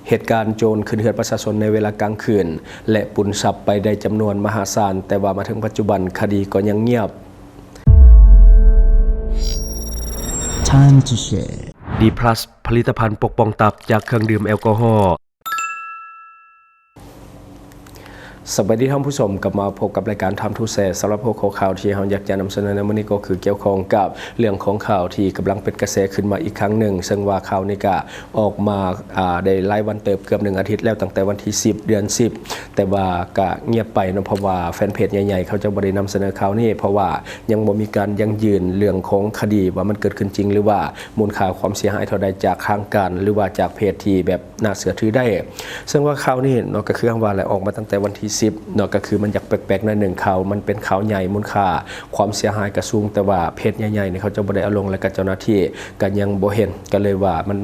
เหตุการณ์โจรขึ้นเฮือนประชาชนในเวลากลางคืนและปุนทรัพย์ไปได้จำนวนมหาศาลแต่ว่ามาถึงปัจจุบันคดีก็ยังเงียบ Time to share D+ ผลิตภัณฑ์ปกป้องตับจากเครื่องดื่มแอลกอฮอล์สวัสดีท่านผู้ชมกลับมาพบกับรายการทำทูแซ่สำหรับพวกข่าวที่เราอยากจะนำเสนอในวันนี้ก็คือเกี่ยวข้องกับเรื่องของข่าวที่กำลังเป็นกระแสขึ้นมาอีกครั้งหนึ่งซึ่งว่าข่าวนี้ก็ออกมาได้หลายวันเติบเกือบ1 อาทิตย์แล้วตั้งแต่วันที่10 เดือน 10แต่ว่าก็เงียบไปนะเพราะว่าแฟนเพจใหญ่ๆเขาจะบ่ได้นำเสนอข่าวนี้เพราะว่ายังบ่มีการยั่งยืนเรื่องของคดีว่ามันเกิดขึ้นจริงหรือว่ามูลค่าความเสียหายเท่าใดจากทางการหรือว่าจากเพจที่แบบน่าเชื่อถือได้ซึ่งว่าข่าวนี้เนาะก็คือว่าอะไรออกมาตั้งแต่วันที่10เนาะก็คือมันอยากแปลกๆในหนึ่งข่าวมันเป็นข่าวใหญ่มูลค่าความเสียหายกระสูงแต่ว่าเพจใหญ่ๆเนี่ยเขาจะบ่ได้เอาลงและก็เจ้าหน้าที่ก็ยังบ่เห็นก็เลยว่ามัน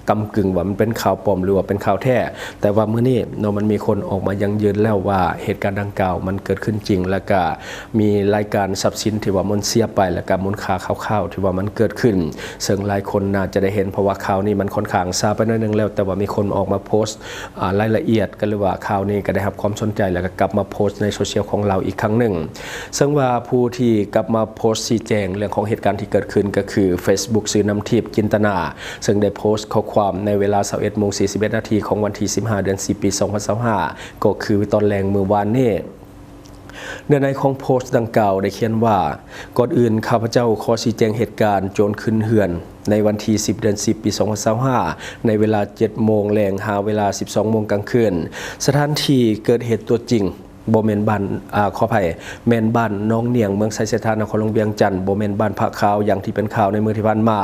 กำกึ่งว่ามันเป็นข่าวปลอมหรือว่าเป็นข่าวแท้แต่ว่ามื้อนี้เนาะมันมีคนออกมายังยืนแล้วว่าเหตุการณ์ดังกล่าวมันเกิดขึ้นจริงแล้วก็มีรายการทรัพย์สินที่ว่ามันเสียไปแล้วก็มูลค่าคร่าวๆที่ว่ามันเกิดขึ้นซึ่งหลายคนน่าจะได้เห็นเพราะว่าข่าวนี้มันค่อนข้างซาไปหน่อยนึงแล้วแต่ว่ามีคนออกมาโพสต์รายละเอียดก็เลยว่าข่าวนี้ก็ได้รับความสนใจแล้วก็กลับมาโพสต์ในโซเชียลของเราอีกครั้งหนึ่งซึ่งว่าผู้ที่กลับมาโพสต์ชี้แจงเรื่องของเหตุการณ์ที่เกิดขึ้นก็คือ Facebook ชื่อน้ำทิพย์จินตนาซึ่งได้โพสต์ข้อความในเวลา 21:41 นาทีของวันที่15 เดือน 10 ปี 2025ก็คือตอนแรงมือวานนี้เนื้อในของโพสต์ดังกล่าวได้เขียนว่าก่อนอื่นข้าพเจ้าขอชี้แจงเหตุการณ์โจรขึ้นเฮือนในวันที่10 เดือน 10 ปี 2025ในเวลา 7 โมงแลงหาเวลา 12 โมงกลางคืนสถานที่เกิดเหตุตัวจริงโบเมนบ้านขออภัยแมนบ้านน้องเนียงเมืองไซเซธานครหลวงเวียงจันทร์โบเมนบ้านพระขาวอย่างที่เป็นข่าวในมือที่ผ่านมา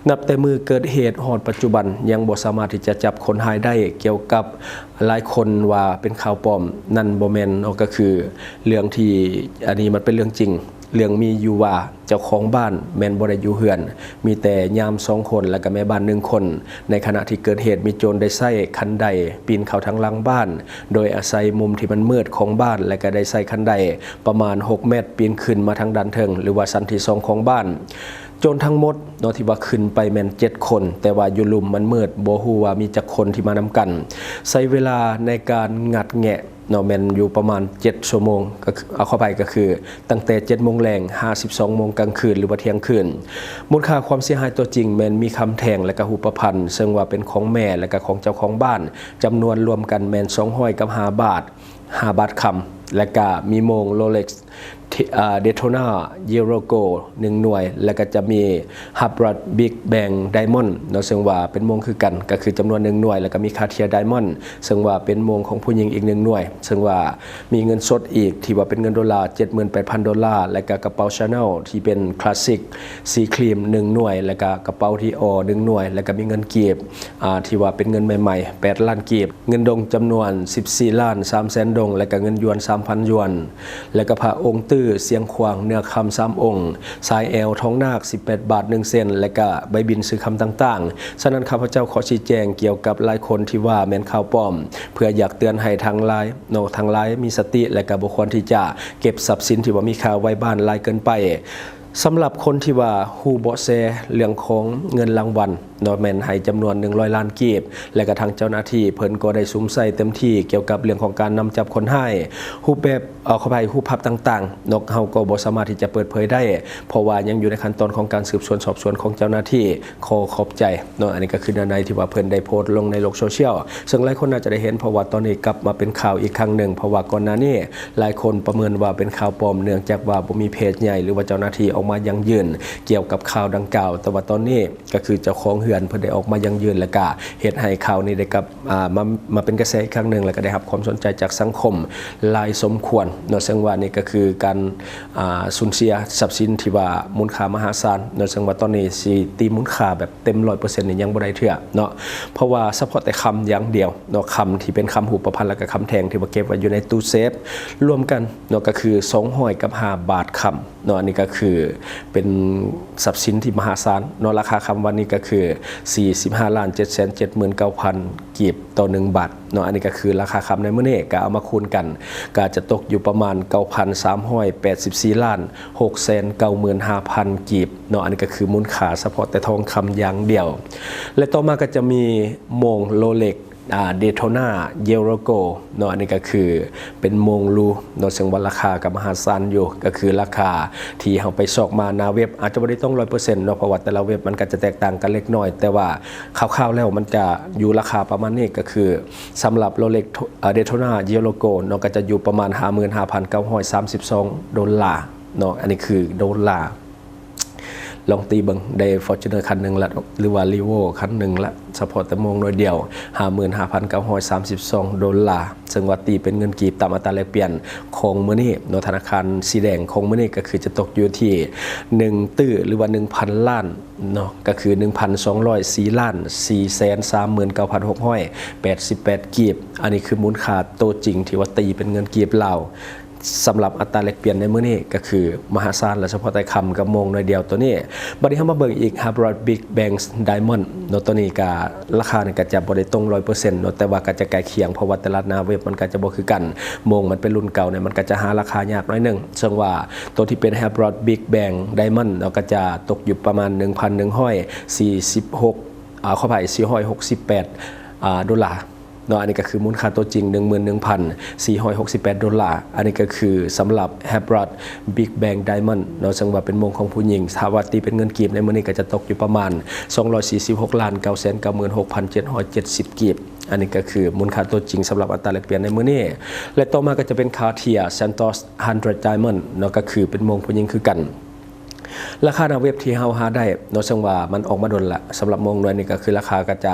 นับแต่มือเกิดเหตุฮอดปัจจุบันยังบ่สามารถที่จะจับคนหายได้เกี่ยวกับหลายคนว่าเป็นข่าวปลอมนั่นโบเมนก็คือเรื่องที่อันนี้มันเป็นเรื่องจริงเรื่องมีอยู่ว่าเจ้าของบ้านแมนบ่ได้อยู่เฮือนมีแต่ยาม2 คนและก็แม่บ้าน1 คนในขณะที่เกิดเหตุมีโจรได้ใช้คันไดปีนเข้าทางหลังบ้านโดยอาศัยมุมที่มันมืดของบ้านและก็ได้ใช้คันไดประมาณ6 เมตรปีนขึ้นมาทางด้านเทิงหรือว่าชั้นที่2ของบ้านโจรทั้งหมดเนาะที่ว่าขึ้นไปแม่น7 คนแต่ว่าอยู่ลุ่มมันมืดบ่ฮู้ว่ามีจักคนที่มานำกันใช้เวลาในการงัดแงะเนาะแม่นอยู่ประมาณ7 ชั่วโมงก็เอาเข้าไปก็คือตั้งแต่7 โมงแลง52 โมงกลางคืนหรือว่าเที่ยงคืนมูลค่าความเสียหายตัวจริงแม่นมีคำแทงและก็หูประพันธ์ซึ่งว่าเป็นของแม่และก็ของเจ้าของบ้านจำนวนรวมกันแม่น200 กับ5 บาท5 บาทคำและก็มีโมงโรเล็กซ์เดโทนาเยโรโก1 หน่วยแล้วก็จะมีฮับรัดบิ๊กแบงไดมอนด์เนาะซึ่งว่าเป็นโมงคือกันก็คือจำนวน1 หน่วยแล้วก็มีคาเทียไดมอนด์ซึ่งว่าเป็นโมงของผู้หญิงอีก1 หน่วยซึ่งว่ามีเงินสดอีกที่ว่าเป็นเงิน$78,000และก็กระเป๋าชาแนลที่เป็นคลาสสิกสีครีม1 หน่วยแล้วก็กระเป๋าที่1 หน่วยแล้วก็มีเงินกีบที่ว่าเป็นเงินใหม่ๆ8 ล้านกีบเงินดงจำนวน14 ล้าน3 แสนดงแล้วก็เงินหยวน 3,000 หยวนแล้วก็พระองค์เสียงควางเนื้อคำ3 องค์สายแอลท้องนาค18 บาท 1 เซนและก็ใบบินซื้อคำต่างๆฉะนั้นข้าพเจ้าขอชี้แจงเกี่ยวกับหลายคนที่ว่าแม่นข่าวปลอมเพื่ออยากเตือนให้ทางไลน์มีสติและก็บ่ควรที่จะเก็บทรัพย์สินที่ว่ามีค่าไว้บ้านหลายเกินไปสำหรับคนที่ว่าฮู้เบาะแสเรื่องของเงินรางวัลเนาะแม่นให้จำนวน100 ล้านกีบและก็ทางเจ้าหน้าที่เพิ่นก็ได้ซุ่มใส่เต็มที่เกี่ยวกับเรื่องของการนำจับคนให้รูปแบบเข้าไปรูปภาพต่างๆนกเฮาก็บ่สามารถที่จะเปิดเผยได้เพราะว่ายังอยู่ในขั้นตอนของการสืบสวนสอบสวนของเจ้าหน้าที่ขอขอบใจเนาะอันนี้ก็คือในที่ว่าเพิ่นได้โพสต์ลงในโลกโซเชียลซึ่งหลายคนน่าจะได้เห็นเพราะว่าตอนนี้กลับมาเป็นข่าวอีกครั้งหนึ่งเพราะว่าก่อนหน้านี้หลายคนประเมินว่าเป็นข่าวปลอมเนื่องจากว่าบ่มีเพจใหญ่หรือว่าเจ้าหน้าที่ออกมายังยืนเกี่ยวกับข่าวดังกล่าวแต่ว่าตอนนี้ก็คือเจ้าของเฮือนเพิ่นได้ออกมายังยืนและก็เฮ็ดให้ข่าวนี้ได้กลับมาเป็นกระแสอีกครั้งหนึ่งแล้วก็ได้รับความสนใจจากสังคมหลายสมควรเนาะซึ่งว่านี่ก็คือการสูญเสียทรัพย์สินที่ว่ามูลค่ามหาศาลเนาะซึ่งว่าตอนนี้สิตีมูลค่าแบบเต็ม 100% นี่ยังบ่ได้เทื่อเนาะเพราะว่าเฉพาะแต่คำอย่างเดียวเนาะคำที่เป็นคำหูประพันธ์และก็คำแทงที่ว่าเก็บไว้อยู่ในตู้เซฟรวมกันเนาะก็คือ200 กับ 5 บาทคำเนาะอันนี้ก็คือเป็นทรัพย์สินที่มหาศาลเนาะราคาคำวันนี้ก็คือ 45,779,000 กีบต่อ1 บาทเนาะอันนี้ก็คือราคาคำในมื้อนี้ก็เอามาคูณกันก็จะตกอยู่ประมาณ 9,384,695,000 กีบเนาะอันนี้ก็คือมูลค่าเฉพาะแต่ทองคำอย่างเดียวและต่อมาก็จะมีโมงโรเล็กเดโทนาเยโรโกเนาะอันนี้ก็คือเป็นโมงรูเนาะซึ่งว่าราคากับมหาศาลอยู่ก็คือราคาที่เราไปสอกมาหน้าเว็บอาจจะไม่ได้ต้อง 100% เนาะเพราะว่าแต่ละเว็บมันก็จะแตกต่างกันเล็กน้อยแต่ว่าคร่าวๆแล้วมันจะอยู่ราคาประมาณนี้ก็คือสำหรับโรเล็กเดโทนาเยโรโกเนาะก็จะอยู่ประมาณ 55,932 ดอลลาร์เนาะอันนี้คือดอลลาร์ลองตีเบิงได้ Fortuner คันหนึ่งละหรือว่า Livo คันหนึ่งละเฉพาะแต่โมงโดยเดียว 55,932 ดอลลาร์ซึ่งว่าตีเป็นเงินกีบตามอัตราแลกเปลี่ยนของมื้อนี้โดยธนาคารสีแดงของมื้อนี้ก็คือจะตกอยู่ที่1ตื้อหรือว่า 1,000 ล้านเนาะก็คือ 1,204 ล้าน 439,688 กีบอันนี้คือมูลค่าโตจริงที่ว่าตีเป็นเงินกีบลาวสำหรับอัตราแลกเปลี่ยนในมื้อนี้ก็คือมหาศาลและเฉพาะแต่คำกับโมงหน่อยเดียวตัวนี้บัดนี้เฮามาเบิ่งอีก Hybrid Big Bang Diamond เนาะตัวนี้ก็ราคานี่ก็จะบ่ได้ตรง 100% เนาะแต่ว่าก็จะใกล้เคียงเพราะว่าแต่ละหน้าเว็บมันก็จะบ่คือกันโมงมันเป็นรุ่นเก่าเนี่ยมันก็จะหาราคายากหน่อยนึงซึ่งว่าตัวที่เป็น Hybrid Big Bang Diamond เนาะก็จะตกอยู่ประมาณ 1,146ขออภัย468 ดอลลาร์เนาะอันนี้ก็คือมูลค่าตัวจริง 11,468 ดอลลาร์อันนี้ก็คือสำหรับ Hybrid Big Bang Diamond เนาะซึ่งว่าเป็นโมงของผู้หญิงถ้าว่าตีเป็นเงินกีบในมื้อนี้ก็จะตกอยู่ประมาณ 246,996,770 กีบอันนี้ก็คือมูลค่าตัวจริงสำหรับอัตราแลกเปลี่ยนในมื้อนี้และต่อมาก็จะเป็น Cartier Santos 100 Diamond เนาะก็คือเป็นโมงผู้หญิงคือกันราคาหน้าเว็บที่เฮาหาได้เนาะซึ่งว่ามันออกมาดนละสำหรับมองด้วยนี่ก็คือราคาก็จะ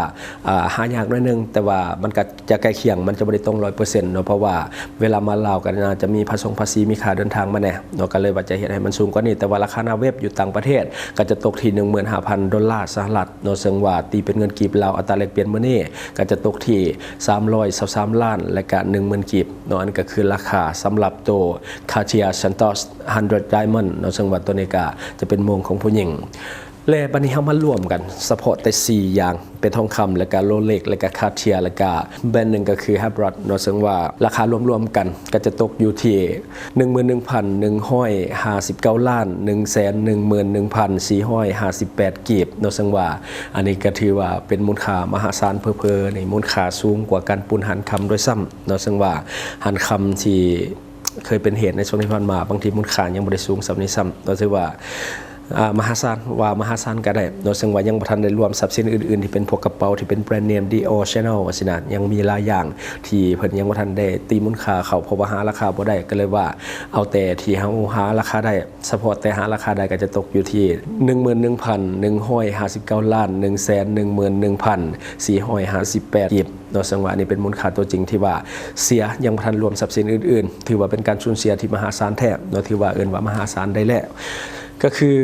หายากน้อยนึงแต่ว่ามันก็จะใกล้เคียงมันจะบ่ได้ตรง 100% เนาะเพราะว่าเวลามาลาวกันจะมีภาษีมีค่าเดินทางมาแน่เนาะก็เลยว่าจะเฮ็ดให้มันสูงกว่านี้แต่ว่าราคาหน้าเว็บอยู่ต่างประเทศก็จะตกที่ 15,000 ดอลลาร์สหรัฐเนาะซึ่งว่าตีเป็นเงินกีบลาวอัตราแลกเปลี่ยนมื้อนี้ก็จะตกที่323ล้านและก็ 10,000 กีบเนาะอันก็คือราคาสำหรับตัว Cartier Santos 100 Diamond เนาะซึ่งว่าตัวนี้ก็จะเป็นโมงของผู้หญิงและบัดนี้เฮามารวมกันเฉพาะแต่4อย่างเป็นทองคำและก็โรเล็กและก็คาร์เทียและก็แบรนด์หนึ่งก็คือ Hybrid เนาะซึ่งว่าราคารวมๆกันก็จะตกอยู่ที่ 11,159 ล้าน 111,458 กีบเนาะซึ่งว่าอันนี้ก็ถือว่าเป็นมูลค่ามหาศาลเพ้อๆนี่มูลค่าสูงกว่าการปุ้นหันคำด้วยซ้ำเนาะซึ่งว่าหันคำที่เคยเป็นเหตุในช่วงที่ผ่านมาบางทีมูลค่ายังบ่ได้สูงสำนี้ซ้ำเราถือว่ามหาศาลก็ได้โดยซึ่งว่ายังบ่ทันได้รวมทรัพย์สินอื่นๆที่เป็นพวกกระเป๋าที่เป็นแบรนด์เนม Dior Chanel ว่าสินะยังมีหลายอย่างที่เพิ่นยังบ่ทันได้ตีมูลค่าเขาเพราะว่าหาราคาบ่ได้ก็เลยว่าเอาแต่ที่เฮาหาราคาได้เฉพาะแต่หาราคาได้ก็จะตกอยู่ที่ 11,159 ล้าน 111,458 กีบเนาะซึ่งว่านี่เป็นมูลค่าตัวจริงที่ว่าเสียยังบ่ทันรวมทรัพย์สินอื่นๆถือว่าเป็นการสูญเสียที่มหาศาลแท้เนาะถือว่าเอิ้นว่ามหาศาลได้แล้วก็คือ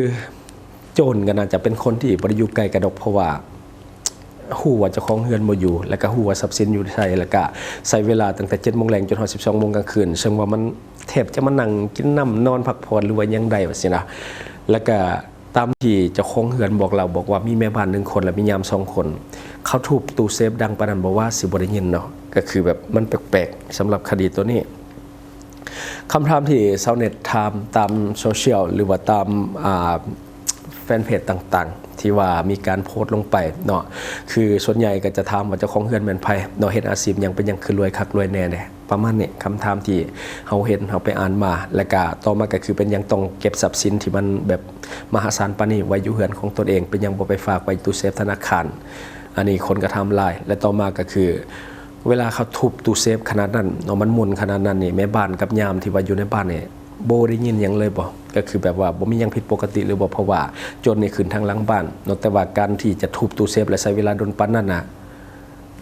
โจรก็น่าจะเป็นคนที่บ่ได้อยู่ไกลกระดกเพราะว่าฮู้ว่าเจ้าของเฮือนบ่อยู่แล้วก็ฮู้ว่าทรัพย์สินอยู่ไสแล้วก็ใช้เวลาตั้งแต่ 7:00 นจนถึง 12:00 นกลางคืนซึ่งว่ามันแทบจะมานั่งกินน้ำนอนพักผ่อนหรือว่ายังใดว่าสินะแล้วก็ตามที่เจ้าของเฮือนบอกว่ามีแม่บ้าน1คนและมียาม2คนเขาทุบตู้เซฟดังปานนั้นบ่ว่าสิบ่ได้ยินเนาะก็คือแบบมันแปลกๆสำหรับคดีตัวนี้คำถามที่ชาวเน็ตถามตามโซเชียลหรือว่าตามแฟนเพจต่างๆที่ว่ามีการโพสต์ลงไปเนาะคือส่วนใหญ่ก็จะถามว่าเจ้าของเฮือนแม่นไผเนาะเฮ็ดอาชีพหยังเป็นหยังคือรวยคักรวยแน่เนี่ยประมาณนี้คำถามที่เฮาเห็นเฮาไปอ่านมาแล้วก็ต่อมาก็คือเป็นหยังต้องเก็บทรัพย์สินที่มันแบบมหาศาลปานนี้ไว้อยู่เฮือนของตนเองเป็นหยังบ่ไปฝากไว้ตู้เซฟธนาคารอันนี้คนก็ถามหลายและต่อมาก็คือเวลาเขาทุบตู้เซฟขนาดนั้นเนาะมันหมุนขนาดนั้นนี่แม่บ้านกับยามที่ว่าอยู่ในบ้านนี่บ่ได้ยินหยังเลยบ่ก็คือแบบว่าบ่มีหยังผิดปกติหรือบ่เพราะว่าโจรนี่ขึ้นทางหลังบ้านเนาะแต่ว่าการที่จะทุบตู้เซฟและใช้เวลาโดนปานนั้นน่ะ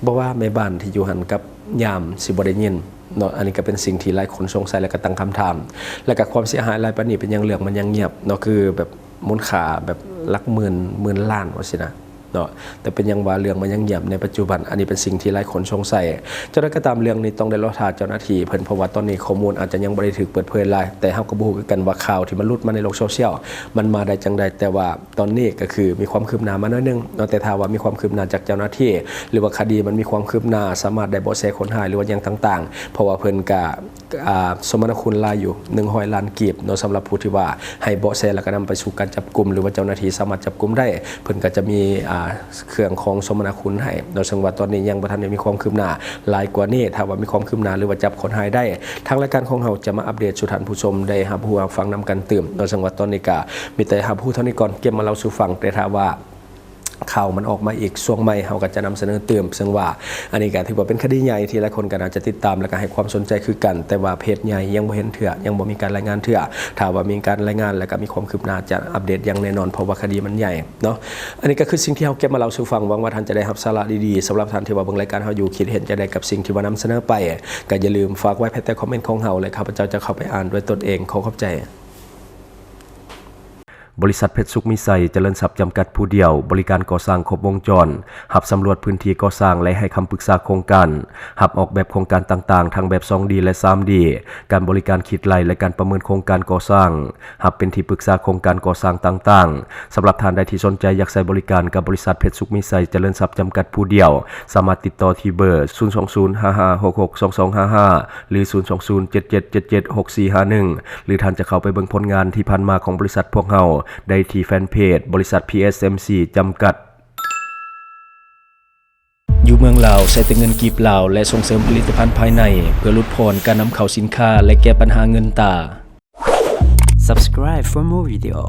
บ่ว่าแม่บ้านที่อยู่หั่นกับยามสิบ่ได้ยินเนาะอันนี้ก็เป็นสิ่งที่หลายคนสงสัยและก็ตั้งคำถามแล้วก็ความเสียหายหลายปานนี้เป็นหยังเรื่องมันยังเงียบเนาะคือแบบมูลค่าแบบหลักหมื่นล้านว่าสินะ เนาะแต่เป็นยังว่าเรื่องมันยังเงียบในปัจจุบันอันนี้เป็นสิ่งที่หลายคนสงสัยเจ้าหน้าที่ก็ตามเรื่องนี้ต้องได้รอทาเจ้าหน้าที่เพิ่นเพราะว่าตอนนี้ข้อมูลอาจจะยังบ่ได้ถูกเปิดเผยหลายแต่เฮาก็บ่ฮู้คือกันว่าข่าวที่มันหลุดมาในโลกโซเชียลมันมาได้จังใดแต่ว่าตอนนี้ก็คือมีความคืบหน้ามาหน่อยนึงเนาะแต่ถ้าว่ามีความคืบหน้าจากเจ้าหน้าที่หรือว่าคดีมันมีความคืบหน้าสามารถได้เบาะแสคนหายหรือว่าอย่างต่างๆเพราะว่าเพิ่นก็สมนาคุณลายอยู่100ล้านกีบเนาะสำหรับผู้ที่ว่าให้เบาะแสแล้วก็นำไปสู่การจับกุมหรือว่าเจ้าหน้าที่สามารถจับกุมได้เพิ่นก็จะมีเครื่องของสมนาคุณให้โดยซึ่งว่าตอนนี้ยังบ่ทันได้มีความคืบหน้าหลายกว่านี้ถ้าว่ามีความคืบหน้าหรือว่าจับคนหายได้ทางรายการของเราจะมาอัปเดตสู่ท่านผู้ชมได้รับรู้ฟังนำกันตื่มโดยซึ่งว่าตอนนี้ก็มีแต่รับรู้เท่านี้ก่อนเก็บมาเล่าสู่ฟังแต่ถ้าว่าข่าวมันออกมาอีกช่วงใหม่เราก็จะนำเสนอเติมซึ่งว่าอันนี้ก็ถือว่าเป็นคดีใหญ่ที่หลายคนก็น่าจะติดตามและก็ให้ความสนใจคือกันแต่ว่าเพจใหญ่ยังบ่เห็นเถื่อยังบ่มีการรายงานเถื่อถ้าว่ามีการรายงานแล้วก็มีความคืบหน้าจะอัปเดตอย่างแน่นอนเพราะว่าคดีมันใหญ่เนาะอันนี้ก็คือสิ่งที่เราเก็บมาเล่าสู่ฟังหวังว่าท่านจะได้รับสาระดีๆสำหรับท่านที่ว่าเบิ่งรายการเราอยู่คิดเห็นจะได้กับสิ่งที่ว่านำเสนอไปก็อย่าลืมฝากไว้ภายใต้คอมเมนต์ของเราเลยข้าพเจ้าจะเข้าไปอ่านด้วยตนเองขอขอบใจบริษัทเพชรสุขมิไซเจริญทรัพย์จำกัดผู้เดียวบริการก่อสร้างครบวงจรหับสำรวจพื้นที่ก่อสร้างและให้คำปรึกษาโครงการหับออกแบบโครงการต่างๆทั้งแบบ 2D และ 3D การบริการคิดไล่และการประเมินโครงการก่อสร้างหับเป็นที่ปรึกษาโครงการก่อสร้างต่างๆสำหรับท่านใดที่สนใจอยากใช้บริการกับบริษัทเพชรสุขมิไซเจริญทรัพย์จำกัดผู้เดียวสามารถติดต่อที่เบอร์ 02055662255 หรือ 02077776451 หรือท่านจะเข้าไปเบิ่งผลงานที่ผ่านมาของบริษัทพวกเราได้ที่แฟนเพจบริษัท PSMC จำกัดอยู่เมืองลาวใช้แต่เงินกีบลาวและส่งเสริมผลิตภัณฑ์ภายในเพื่อลดพรการนำเข้าสินค้าและแก้ปัญหาเงินตา Subscribe for more video.